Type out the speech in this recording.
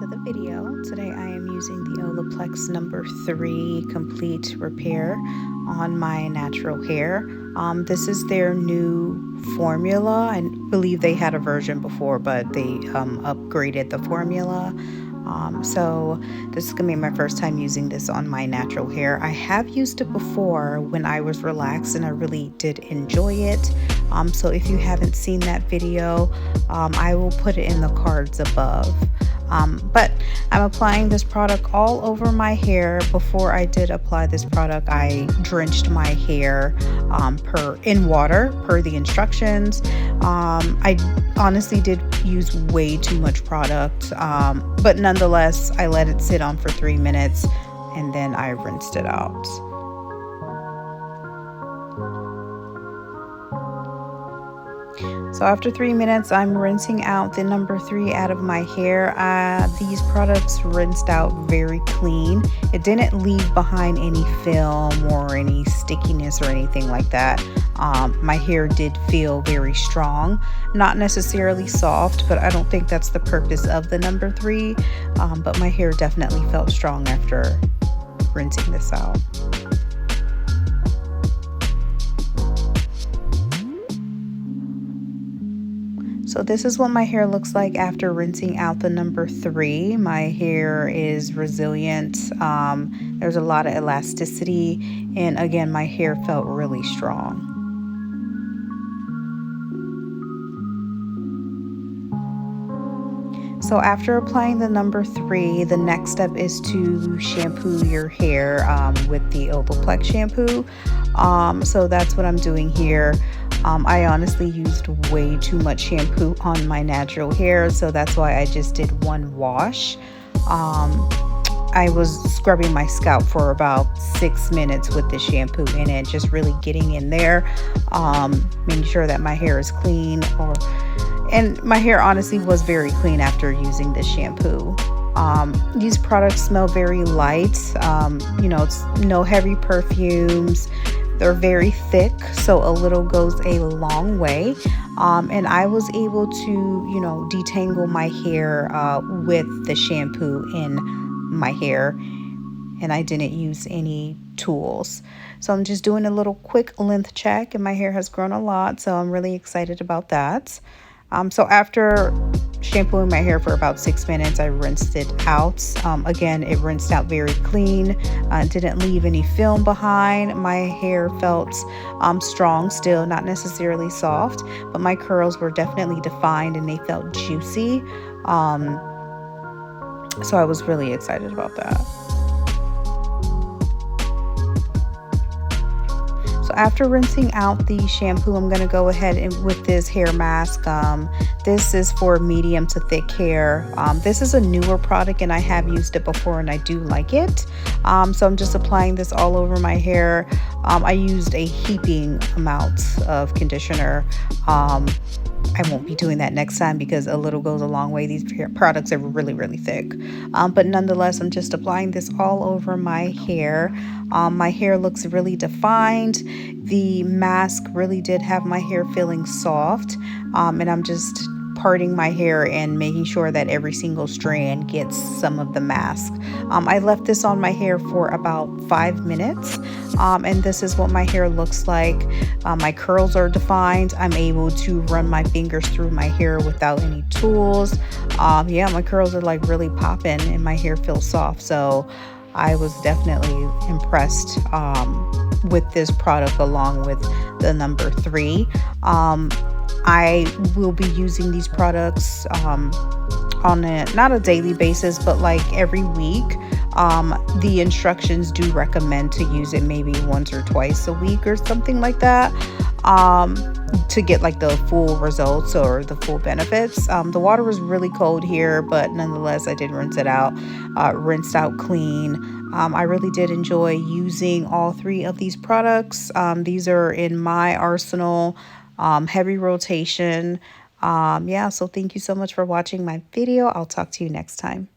to the video. Today I am using the Olaplex number 3 Complete Repair on my natural hair. This is their new formula. I believe they had a version before, but they upgraded the formula. So this is gonna be my first time using this on my natural hair. I have used it before when I was relaxed and I really did enjoy it. So if you haven't seen that video, I will put it in the cards above. But I'm applying this product all over my hair. Before I did apply this product, I drenched my hair in water per the instructions. I honestly did use way too much product, but nonetheless I let it sit on for 3 minutes and then I rinsed it out. So after 3 minutes, I'm rinsing out the number 3 out of my hair. These products rinsed out very clean. It didn't leave behind any film or any stickiness or anything like that. My hair did feel very strong, not necessarily soft, but I don't think that's the purpose of the number 3. But my hair definitely felt strong after rinsing this out. So this is what my hair looks like after rinsing out the number 3. My hair is resilient. There's a lot of elasticity. And again, my hair felt really strong. So after applying the number 3, the next step is to shampoo your hair with the Olaplex shampoo. So that's what I'm doing here. I honestly used way too much shampoo on my natural hair, so that's why I just did one wash. I was scrubbing my scalp for about 6 minutes with the shampoo in it, just really getting in there, making sure that my hair is clean. And my hair honestly was very clean after using this shampoo. These products smell very light. It's no heavy perfumes. They're very thick, so a little goes a long way. And I was able to, detangle my hair with the shampoo in my hair, and I didn't use any tools. So I'm just doing a little quick length check, and my hair has grown a lot, so I'm really excited about that. So after shampooing my hair for about 6 minutes, I rinsed it out. Again, it rinsed out very clean. Didn't leave any film behind. My hair felt strong still, not necessarily soft, but my curls were definitely defined and they felt juicy. So I was really excited about that. So after rinsing out the shampoo, I'm going to go ahead and with this hair mask. This is for medium to thick hair. This is a newer product and I have used it before and I do like it. So I'm just applying this all over my hair. I used a heaping amount of conditioner. I won't be doing that next time because a little goes a long way. These products are really, really thick. But nonetheless, I'm just applying this all over my hair. My hair looks really defined. The mask really did have my hair feeling soft. And I'm just parting my hair and making sure that every single strand gets some of the mask. I left this on my hair for about 5 minutes. And this is what my hair looks like. My curls are defined. I'm able to run my fingers through my hair without any tools. Yeah, my curls are like really popping and my hair feels soft. So I was definitely impressed with this product along with the number 3. I will be using these products on not a daily basis, but like every week. The instructions do recommend to use it maybe once or twice a week or something like that, to get like the full results or the full benefits. The water was really cold here, but nonetheless, I did rinse it out, rinsed out clean. I really did enjoy using all 3 of these products. These are in my arsenal. Heavy rotation. Yeah, so thank you so much for watching my video. I'll talk to you next time.